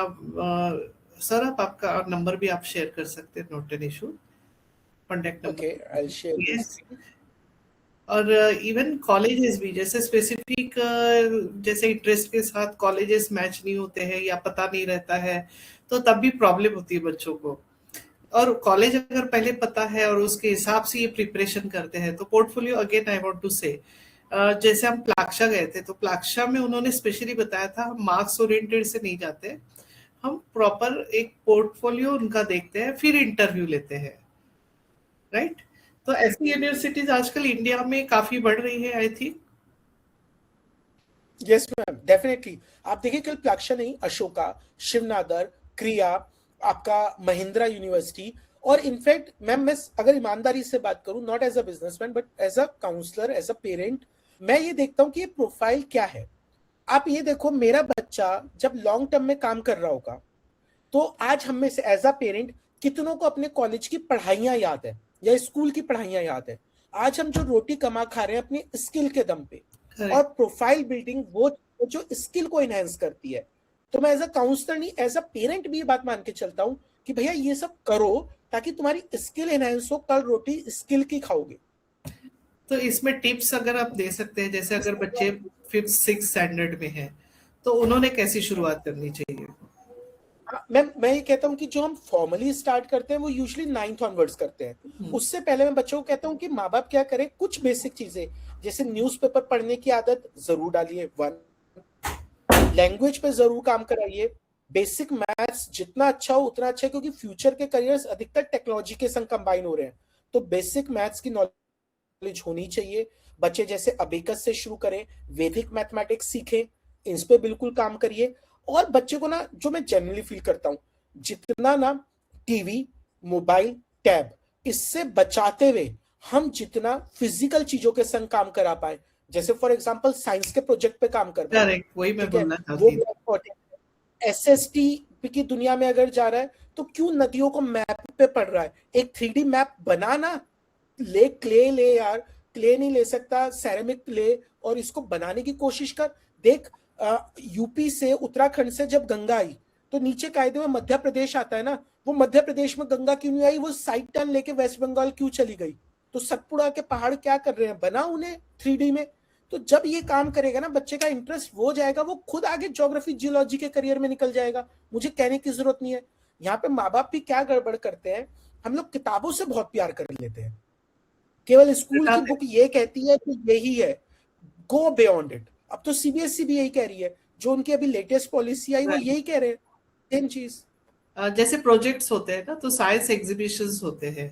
सर आप आपका नंबर भी आप शेयर कर सकते हैं। Note an issue, contact number. Okay, I'll share this. और इवन कॉलेजेस भी जैसे स्पेसिफिक जैसे इंटरेस्ट के साथ कॉलेजेस मैच नहीं होते हैं या पता नहीं रहता है तो तब भी प्रॉब्लम होती है बच्चों को। और कॉलेज अगर पहले पता है और उसके हिसाब से ये प्रिपरेशन करते हैं तो portfolio, again I want to say, जैसे हम प्लाक्शा गए थे तो प्लाक्शा में उन्होंने स्पेशली बताया था हम मार्क्स ओरिएंटेड से नहीं जाते, हम प्रॉपर एक पोर्टफोलियो उनका देखते हैं फिर इंटरव्यू लेते हैं, राइट? तो ऐसी यूनिवर्सिटीज आजकल इंडिया में काफी बढ़ रही है I think. Yes, ma'am, definitely. आप देखिए कल प्लाक्शा नहीं, अशोका, शिवनादर, क्रिया, आपका महिंद्रा यूनिवर्सिटी। और इनफैक्ट मैम मैं अगर ईमानदारी से बात करूं, not as a businessman but as a counsellor, as a parent, मैं ये देखता हूं कि ये प्रोफाइल क्या है। आप ये देखो, मेरा बच्चा जब लॉन्ग टर्म में काम कर रहा होगा तो आज हम में से एज अ पेरेंट कितनों को अपने कॉलेज की पढ़ाइयां याद है या स्कूल की पढ़ाइयां याद है। आज हम जो रोटी कमा खा रहे हैं अपनी स्किल के दम पे। और प्रोफाइल बिल्डिंग वो जो स्किल को एनहांस करती है। तो मैं एज अ काउंसलर नहीं, एज अ पेरेंट भी ये बात मान के चलता हूं कि भैया ये सब करो ताकि तुम्हारी स्किल एनहांस हो, कल रोटी स्किल की खाओगे। तो इसमें टिप्स अगर आप दे सकते हैं, जैसे अगर बच्चे 5th-6th स्टैंडर्ड में हैं तो उन्होंने कैसी शुरुआत करनी चाहिए? मैं ये कहता हूँ कि जो हम फॉर्मली स्टार्ट करते हैं वो यूजुअली 9th ऑनवर्ड्स करते हैं। उससे पहले मैं बच्चों को कहता हूँ कि माँ बाप क्या करें, कुछ बेसिक चीजें जैसे न्यूज़पेपर पढ़ने की आदत जरूर डालिए। 1, लैंग्वेज पे जरूर काम कराइए। बेसिक मैथ्स जितना अच्छा हो उतना अच्छा है, क्योंकि फ्यूचर के करियर्स अधिकतर टेक्नोलॉजी के संग कंबाइन हो रहे हैं। तो बेसिक मैथ्स की नॉलेज होनी चाहिए। बच्चे जैसे अबेकस से शुरू करें, वैदिक मैथमेटिक्स सीखें, इन पे बिल्कुल काम करिए। और बच्चे को ना, जो मैं जनरली फील करता हूं, जितना ना टीवी, मोबाइल, टैब इससे बचाते हुए हम जितना फिजिकल चीजों के संग काम करा पाए, जैसे फॉर एग्जांपल साइंस के प्रोजेक्ट पे काम कर पाए, करेक्ट, वही मैं बोलना चाहती हूँ। SST की दुनिया में अगर जा रहा है तो क्यों नदियों को मैप पे पढ़ रहा है? एक 3D मैप बनाना, ले क्ले ले यार, क्ले नहीं ले सकता, सेरेमिक ले, और इसको बनाने की कोशिश कर। देख यूपी से, उत्तराखंड से जब गंगा आई तो नीचे कायदे में मध्य प्रदेश आता है ना, वो मध्य प्रदेश में गंगा क्यों नहीं आई? वो साइड टर्न लेके वेस्ट बंगाल क्यों चली गई? तो सतपुड़ा के पहाड़ क्या कर रहे हैं? बना उन्हें 3D में। तो जब ये काम करेगा ना, बच्चे का इंटरेस्ट वो जाएगा, वो खुद आगे ज्योग्राफी जियोलॉजी के करियर में निकल जाएगा। मुझे कहने की जरूरत नहीं है। यहाँ पे माँ बाप भी क्या गड़बड़ करते हैं, हम लोग किताबों से बहुत प्यार कर लेते हैं। केवल स्कूल की बुक ये कहती है कि यही है, गो बियॉन्ड इट। अब तो CBSE भी यही कह रही है, जो उनकी अभी लेटेस्ट पॉलिसी आई वो यही कह रहे हैं, सेम चीज। जैसे प्रोजेक्ट्स होते हैं ना, तो साइंस एग्जीबिशंस होते हैं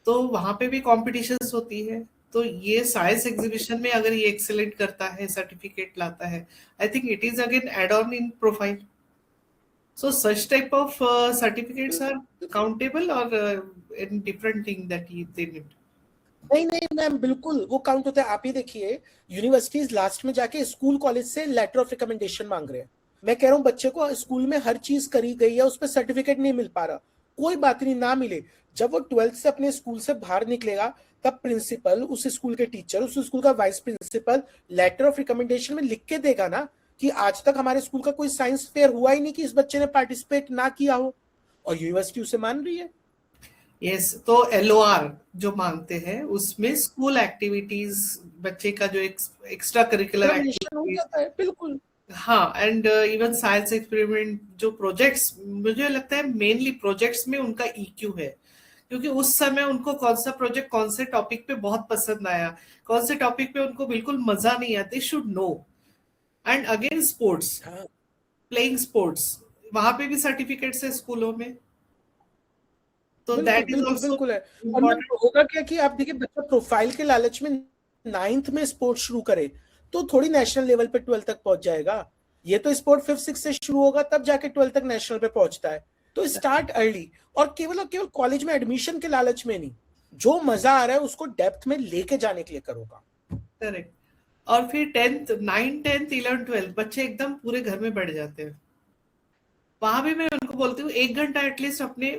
तो वहां पे भी कॉम्पिटिशन्स होती है। तो ये साइंस एग्जीबिशन में अगर ये एक्सेलेंट करता है, सर्टिफिकेट लाता है, I think it is again add on in profile. So such type of certificates are countable और in different thing that they need. नहीं नहीं मैम, बिल्कुल वो काउंट होता है। आप ही देखिए, यूनिवर्सिटीज लास्ट में जाके स्कूल कॉलेज से लेटर ऑफ रिकमेंडेशन मांग रहे हैं। मैं कह रहा हूँ बच्चे को स्कूल में हर चीज करी गई है, उस पर सर्टिफिकेट नहीं मिल पा रहा, कोई बात नहीं, ना मिले। जब वो 12th से अपने स्कूल से बाहर निकलेगा तब प्रिंसिपल, उस स्कूल के टीचर, उस स्कूल का vice principal letter of recommendation में लिख के देगा ना कि आज तक हमारे स्कूल का कोई साइंस फेयर हुआ ही नहीं कि इस बच्चे ने पार्टिसिपेट ना किया हो, और यूनिवर्सिटी उसे मान रही है। यस, तो LOR जो मांगते हैं उसमें स्कूल एक्टिविटीज, बच्चे का जो एक्स्ट्रा करिकुलर Graduation हो एक्टिविटीज, जाता है, बिल्कुल। हाँ, एंड इवन साइंस एक्सपेरिमेंट, जो प्रोजेक्ट्स, मुझे लगता है मेनली प्रोजेक्ट्स में उनका EQ है, क्योंकि उस समय उनको कौन सा प्रोजेक्ट कौन से टॉपिक पे बहुत पसंद आया, कौन से टॉपिक पे उनको बिल्कुल मजा नहीं आया, they should know. And again sports, हाँ प्लेइंग स्पोर्ट्स, वहां पे भी सर्टिफिकेट्स है स्कूलों में, तो बिल्कुल दैट इज बिल्कुल ऑल्सो बिल्कुल है। और मैम इम्पोर्टेंट। होगा क्या कि आप देखिए, बच्चा प्रोफाइल के लालच में 9th में स्पोर्ट्स शुरू करे तो थोड़ी नेशनल लेवल पे 12th तक पहुंच जाएगा। ये तो स्पोर्ट 5th 6th से शुरू होगा, तब जाके 12th तक नेशनल पे पहुंचता है। तो स्टार्ट अर्ली, और केवल कॉलेज में एडमिशन के लालच में नहीं, जो मजा आ रहा है उसको डेप्थ में लेके जाने के लिए करोगा। करेक्ट। और फिर 10th 9th 10th 11th 12th बच्चे एकदम पूरे घर में बैठ जाते हैं, वहां भी मैं उनको बोलती हूँ 1 घंटा एटलीस्ट अपने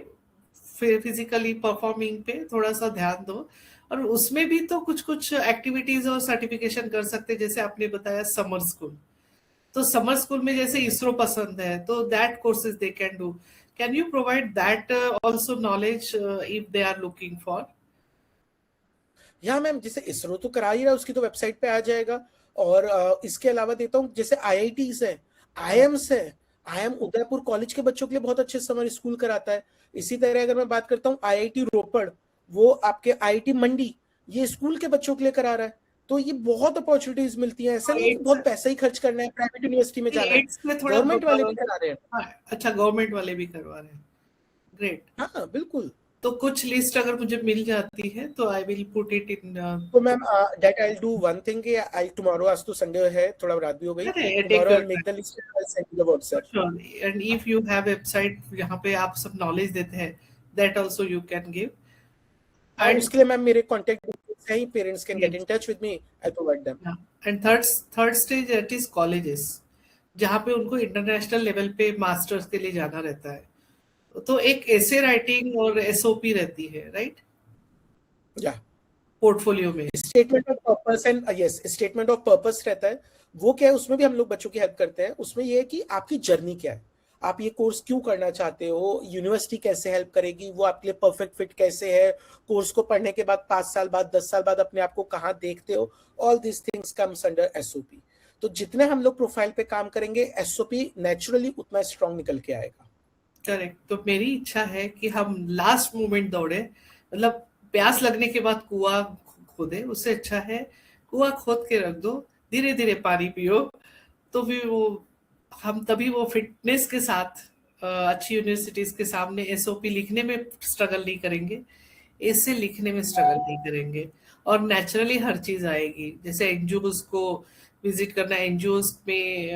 फिजिकली परफॉर्मिंग पे थोड़ा सा ध्यान दो, और उसमें भी तो कुछ कुछ एक्टिविटीज और सर्टिफिकेशन कर सकते हैं, जैसे आपने बताया समर स्कूल, तो समर स्कूल में जैसे इसरो पसंद है तो that courses they can do. Can you provide that also knowledge if they are looking for? या मैम, जैसे इसरो तो करा ही रहा है, उसकी तो वेबसाइट पे आ जाएगा। और इसके अलावा देता हूँ, जैसे IITs है, IIMs है। IIM उदयपुर कॉलेज के बच्चों के लिए बहुत अच्छे समर स्कूल कराता है। इसी तरह अगर मैं बात करता हूँ IIT रोपड़, वो आपके IIT मंडी, ये स्कूल के बच्चों के लिए करा रहा है। तो ये बहुत अपॉर्चुनिटीज मिलती हैं, ऐसा नहीं है कि बहुत पैसा ही खर्च करना है, प्राइवेट यूनिवर्सिटी में जाना है। एड्स में थोड़ा गवर्नमेंट वाले भी करा रहे हैं। हाँ, अच्छा, गवर्नमेंट वाले भी करवा रहे हैं, ग्रेट। हाँ बिल्कुल। तो कुछ लिस्ट अगर मुझे मिल जाती है तो I will put it in. तो ma'am that I will do one thing, I tomorrow, आज तो संडे है, थोड़ा रात भी हो गई, take tomorrow I will make the list and send you the WhatsApp. And if you have website जहाँ पे आप सब नॉलेज देते हैं, that also you can give. और एंड उसके लिए मैम मेरे कांटेक्ट डिटेल्स हैं, parents can get in touch with me, I provide them. And third stage it is colleges, जहाँ पे उनको इंटरनेशनल लेवल पे मास्टर्स के लिए जाना रहता है, तो एक एसे राइटिंग और SOP रहती है, राइट, या पोर्टफोलियो में। Statement of purpose and yes, statement of purpose रहता है। वो क्या है, उसमें भी हम लोग बच्चों की हेल्प करते हैं। उसमें ये है कि आपकी जर्नी क्या है, आप ये कोर्स क्यों करना चाहते हो, यूनिवर्सिटी कैसे हेल्प करेगी, वो आपके लिए परफेक्ट फिट कैसे है, कोर्स को पढ़ने के बाद 5 साल बाद 10 साल बाद अपने आप को कहाँ देखते हो, all this things comes under SOP। तो जितने हम लोग प्रोफाइल पे काम करेंगे, SOP नेचुरली उतना स्ट्रांग निकल के आएगा। करेक्ट। तो मेरी इच्छा है कि हम लास्ट मोमेंट दौड़े, मतलब प्यास लगने के बाद कुआं खोदे, उससे अच्छा है कुआं खोद के रख दो, धीरे धीरे पानी पियो, तो भी वो हम तभी वो फिटनेस के साथ अच्छी यूनिवर्सिटीज के सामने SOP लिखने में स्ट्रगल नहीं करेंगे, ऐसे लिखने में स्ट्रगल नहीं करेंगे, और नेचुरली हर चीज आएगी। जैसे NGOs को विजिट करना, NGOs में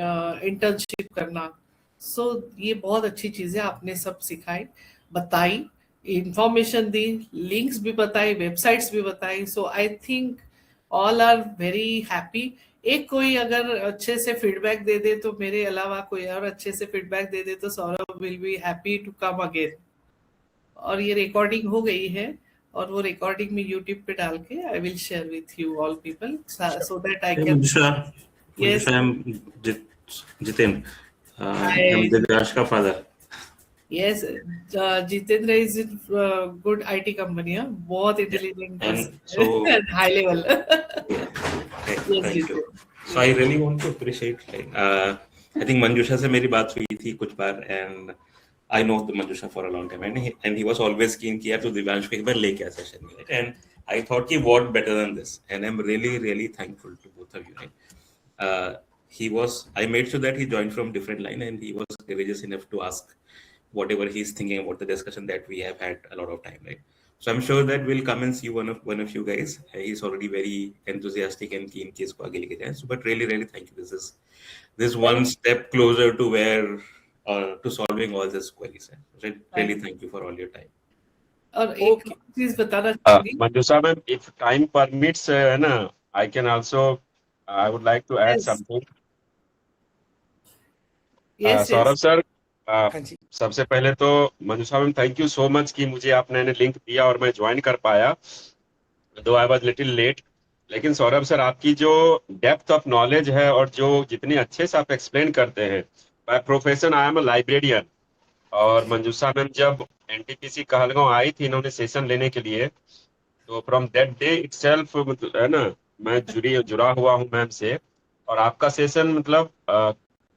इंटर्नशिप करना, सो ये बहुत अच्छी चीजें आपने सब सिखाई, बताई, इंफॉर्मेशन दी, लिंक्स भी बताई, वेबसाइट्स भी बताई। So I think all are very happy. एक कोई अगर अच्छे से फीडबैक दे दे तो मेरे अलावा कोई और अच्छे से फीडबैक दे दे तो Saurabh will be happy to come again. और ये रिकॉर्डिंग हो गई है, और वो रिकॉर्डिंग में यूट्यूब पे डाल के I will share with you all people, so that I can. Manjusha, I'm Jitin. I'm Divyash का father. Yes, Jitendra is in good IT company, huh? बहुत intelligent person, And so high level. thank you. So I really want to appreciate. I think Manjusha से मेरी बात हुई थी कुछ बार, and I know the Manjusha for a long time, and he was always keen कि यार तू दिव्यांश को एक बार लेके आ सेशन में, right? And I thought कि what better than this, and I'm really thankful to both of you, right? I made sure that he joined from different line, and he was courageous enough to ask whatever he's thinking about the discussion that we have had a lot of time, right? So I'm sure that we'll come and see one of you guys. He's already very enthusiastic and keen कि इसको आगे लेके जाएं. So, but really thank you. This one step closer to to solving all these queries. Really thank you for all your time. और एक चीज बताना चाहूंगी, Manjusha ma'am, if time permits, I would like to add Yes. something. yes, Saurabh yes. Sir, हाँ जी, सबसे पहले तो Manjusha ma'am thank you so much कि मुझे आपने लिंक दिया और मैं ज्वाइन कर पाया, दो आई वाज लिटिल लेट, लेकिन सौरभ सर, आपकी जो डेप्थ ऑफ नॉलेज है और जो जितने अच्छे से आप एक्सप्लेन करते हैं, by profession I am a librarian. और मंजूषा मैम जब एनटीपीसी कहलगांव आई थी इन्होंने सेशन लेने के लिए, तो फ्रॉम दैट डे इटसेल्फ है ना, मैं जुड़ा हुआ हूँ मैम से। और आपका सेशन मतलब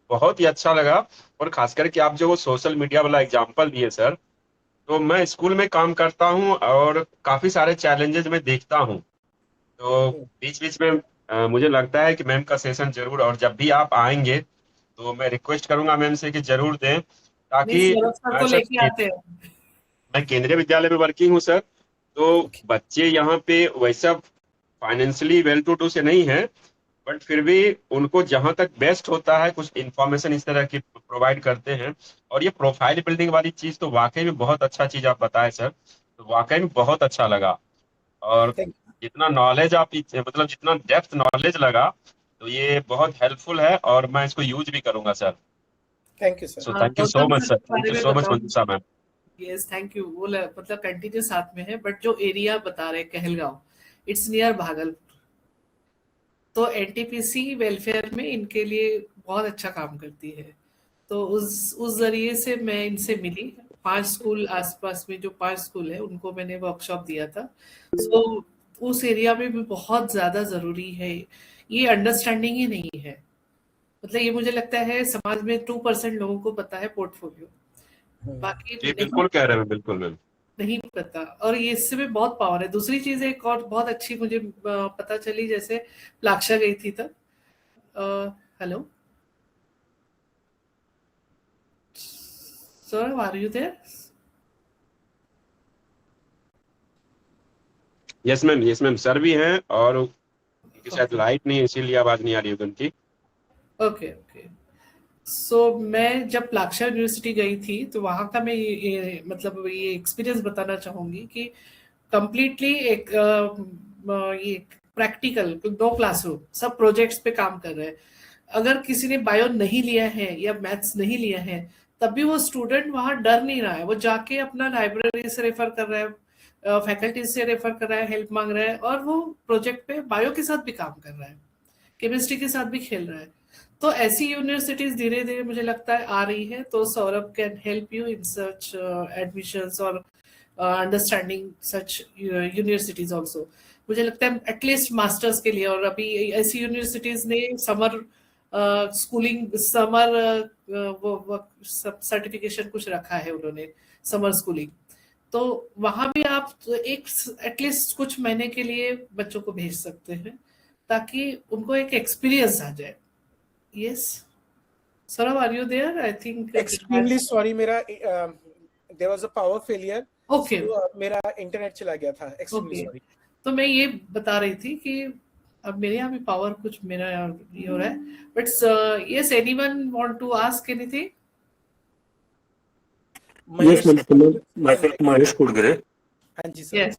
बहुत ही अच्छा लगा। और खास करके आप जो वो सोशल मीडिया वाला एग्जांपल दिए सर, तो मैं स्कूल में काम करता हूँ और काफी सारे चैलेंजेस मैं देखता हूँ। तो बीच बीच में मुझे लगता है कि मैम का सेशन जरूर, और जब भी आप आएंगे तो मैं रिक्वेस्ट करूंगा मैम से कि जरूर दें, नहीं, ताकि सौरभ सर मैं को सर लेके आते हैं। मैं केंद्रीय विद्यालय में वर्किंग हूँ सर। तो Okay. बच्चे यहाँ पे वैसा फाइनेंशियली वेल टू डू से नहीं है, बट फिर भी उनको जहां तक बेस्ट होता है कुछ इंफॉर्मेशन इस तरह की प्रोवाइड करते हैं। और ये प्रोफाइल बिल्डिंग वाली चीज तो वाकई में बहुत अच्छा चीज आप बताए सर, तो वाकई में बहुत अच्छा लगा। और Thank जितना नॉलेज आप मतलब जितना डेप्थ नॉलेज लगा, तो ये बहुत हेल्पफुल है और मैं इसको यूज भी करूंगा sir. Thank you, sir. So thank you so Gautam much sir sir, के थैंक बारे यू में सो मच बताऊं? मंजूषा मैम। Yes, thank you. वो मतलब कंटिन्यू साथ में है, बट जो एरिया बता रहे कहलगांव, इट्स नियर भागलपुर। तो एनटीपीसी वेलफेयर में इनके लिए बहुत अच्छा काम करती है। तो उस जरिए से मैं इनसे मिली। 5 स्कूल आसपास में, जो 5 स्कूल है उनको मैंने वर्कशॉप दिया था। सो उस एरिया में भी बहुत ज्यादा जरूरी है, ये अंडरस्टैंडिंग ही नहीं है। मतलब ये मुझे लगता है समाज में 2% लोगों को पता है पोर्टफोलियो, बाकी जी नहीं बिल्कुल कह रहे हैं, बिल्कुल मैम। नहीं पता। और ये इससे भी बहुत पावर है। दूसरी चीज एक और बहुत अच्छी मुझे पता चली, जैसे प्लाक्षा गई थी तब। Hello sir, are you there? Yes ma'am sir भी हैं, और उनकी शायद लाइट नहीं है इसीलिए आवाज नहीं आ रही होगी उनकी। Okay okay. सो मैं जब प्लाक्षा यूनिवर्सिटी गई थी तो वहां का मैं मतलब ये एक्सपीरियंस बताना चाहूंगी कि कंप्लीटली एक ये प्रैक्टिकल, नो क्लासरूम, सब प्रोजेक्ट्स पे काम कर रहे हैं। अगर किसी ने बायो नहीं लिया है या मैथ्स नहीं लिया है, तब भी वो स्टूडेंट वहां डर नहीं रहा है। वो जाके अपना लाइब्रेरी से रेफर कर रहा है, फैकल्टी से रेफर कर रहा है, हेल्प मांग रहा है, और वो प्रोजेक्ट पे बायो के साथ भी काम कर रहा है, केमिस्ट्री के साथ भी खेल रहा है। तो ऐसी यूनिवर्सिटीज धीरे धीरे मुझे लगता है आ रही है। तो Saurabh can help you in such admissions और अंडरस्टैंडिंग सच यूनिवर्सिटीज ऑल्सो। मुझे लगता है एटलीस्ट मास्टर्स के लिए। और अभी ऐसी यूनिवर्सिटीज ने समर स्कूलिंग, समर वो सर्टिफिकेशन कुछ रखा है उन्होंने, समर स्कूलिंग। तो वहां भी आप एक एटलीस्ट कुछ महीने के लिए बच्चों को भेज सकते हैं, ताकि उनको एक एक्सपीरियंस आ जाए। Yes Saurabh, are you there? I think Extremely sorry, मेरा there was a power failure. Okay So, मेरा इंटरनेट चला गया था. Extremely okay. sorry. तो मैं ये बता रही थी कि अब मेरे यहाँ भी पावर कुछ मेरा ये हो रहा है, but yes, anyone want to ask anything? Yes, myself Mahesh Kudgare. हाँ जी सर. यस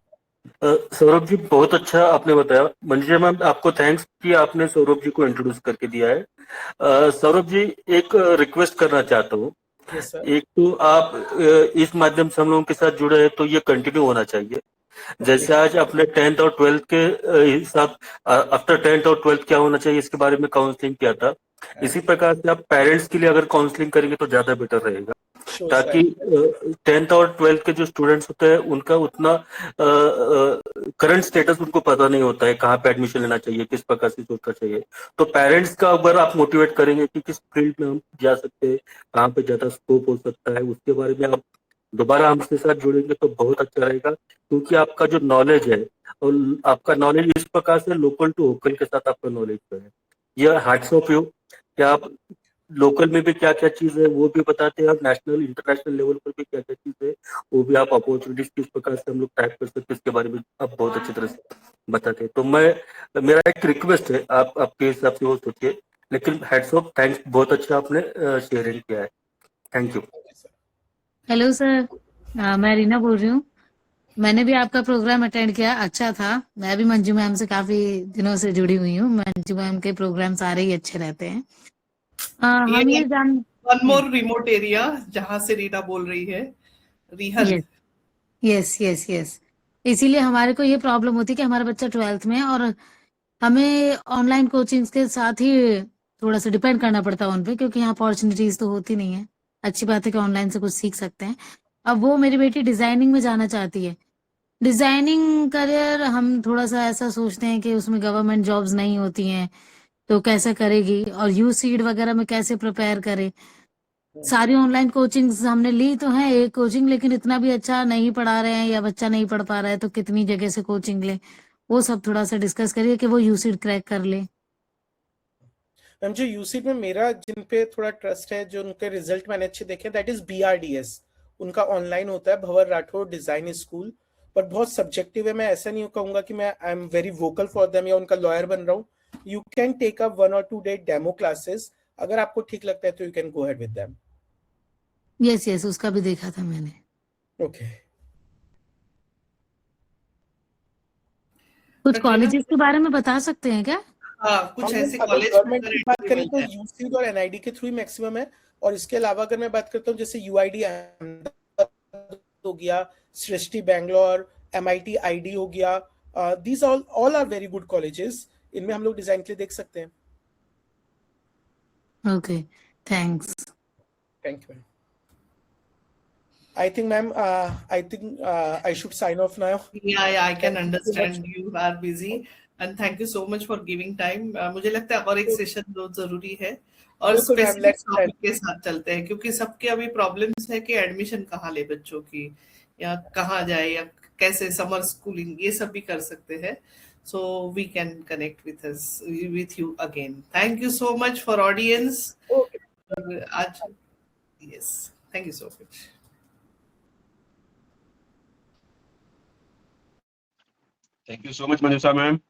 सौरभ जी बहुत अच्छा आपने बताया। मंजूषा मैम आपको थैंक्स कि आपने सौरभ जी को इंट्रोड्यूस करके दिया है। सौरभ जी एक रिक्वेस्ट करना चाहता हूँ। Yes sir. एक तो आप इस माध्यम से हम लोगों के साथ जुड़े हैं तो ये कंटिन्यू होना चाहिए। जैसे आज अपने 10th और 12th के हिसाब, आफ्टर 10th और 12th क्या होना चाहिए इसके बारे में काउंसलिंग किया था, इसी प्रकार से आप पेरेंट्स के लिए अगर काउंसलिंग करेंगे तो ज्यादा बेटर रहेगा, Sure, ताकि sir. 10th और 12th के जो स्टूडेंट्स होते हैं उनका उतना करंट स्टेटस उनको पता नहीं होता है, कहाँ पे एडमिशन लेना चाहिए, किस प्रकार से सोचना चाहिए। तो पेरेंट्स का अगर आप मोटिवेट करेंगे कि किस फील्ड में हम जा सकते हैं, कहाँ पे ज्यादा स्कोप हो सकता है, उसके बारे में आप दोबारा हमसे साथ जुड़ेंगे तो बहुत अच्छा रहेगा। क्योंकि आपका जो नॉलेज है और आपका नॉलेज इस प्रकार से लोकल टू वोकल के साथ आपका नॉलेज है, यह हैट्स ऑफ यू। क्या आप लोकल में भी क्या क्या चीज है वो भी बताते हैं, और नेशनल इंटरनेशनल लेवल पर भी क्या क्या चीज है वो भी आप अपॉर्चुनिटीज किस प्रकार से हम लोग टाइप कर सकते हैं इसके बारे में आप बहुत अच्छी तरह से बताते हैं। तो मेरा एक रिक्वेस्ट है, आप आपके हिसाब से वो सोचिए, लेकिन हेड्स ऑफ थैंक्स, बहुत अच्छा आपने शेयरिंग किया है। Thank you. हेलो सर, मैं रीना बोल रही हूँ। मैंने भी आपका प्रोग्राम अटेंड किया, अच्छा था। मैं भी मंजू मैम से काफी दिनों से जुड़ी हुई हूँ। मंजू मैम के प्रोग्राम सारे ही अच्छे रहते हैं। हम ये जान वन मोर रिमोट एरिया जहां से रीना बोल रही है, रिहल। यस यस यस, इसीलिए हमारे को ये प्रॉब्लम होती है कि हमारा बच्चा 12th में है और हमें ऑनलाइन कोचिंग्स के साथ ही थोड़ा सा डिपेंड करना पड़ता है उन पे, क्योंकि यहाँ अपॉर्चुनिटीज तो होती नहीं है। अच्छी बात है कि ऑनलाइन से कुछ सीख सकते हैं। अब वो मेरी बेटी डिजाइनिंग में जाना चाहती है। डिजाइनिंग करियर हम थोड़ा सा ऐसा सोचते हैं कि उसमें गवर्नमेंट जॉब्स नहीं होती हैं, तो कैसे करेगी, और यू सीड वगैरह में कैसे प्रिपेयर करे। सारी ऑनलाइन कोचिंग्स हमने ली तो है, एक कोचिंग, लेकिन इतना भी अच्छा नहीं पढ़ा रहे हैं या बच्चा नहीं पढ़ पा रहा है, तो कितनी जगह से कोचिंग ले, वो सब थोड़ा सा डिस्कस करिए कि वो यूसीड क्रैक कर ले। मैम जो यूसीड में मेरा जिन पे थोड़ा ट्रस्ट है, जो उनके रिजल्ट मैंने अच्छे देखे, दैट इज बीआरडीएस। उनका ऑनलाइन होता है, भंवर राठौर डिजाइन स्कूल, पर बहुत सब्जेक्टिव है। मैं ऐसा नहीं कहूंगा कि मैं I am very vocal for them या उनका लॉयर बन रहा हूँ। You can take up 1 or 2 day demo classes, अगर आपको ठीक लगता है तो you can go ahead with them. Yes yes, उसका भी देखा था मैंने। ओके। कुछ कटरीना, कॉलेजेस के बारे में बता सकते हैं क्या? हाँ कुछ हम ऐसे अगर कॉलेज गवर्नमेंट अगर की बात entry करें मिल तो जाए। यूसीड और एनआईडी के थ्रू मैक्सिमम है, और इसके अलावा अगर मैं बात करता हूँ जैसे यूआईडी हो गया, सृष्टि बैंगलोर, एमआईटी आईडी हो गया, these all are very good colleges. इनमें हम लोग डिजाइन के लिए देख सकते हैं। Okay, thanks. Thank you ma'am. I think, ma'am, I think I should sign off now. Yeah, I can Thank you so much. understand you are busy and thank you so much for giving time. मुझे लगता है और एक session बहुत जरूरी है और बिल्कुल मैम, स्पेसिफिक लेट्स टॉपिक के साथ चलते हैं, क्योंकि सबके अभी प्रॉब्लम्स है कि एडमिशन कहाँ ले बच्चों की, या कहाँ जाए, या कैसे समर स्कूलिंग, ये सब भी कर सकते हैं. So we can connect with you again. Thank you so much for audience. आज yes, thank you so much. Thank you so much, Manjusha ma'am.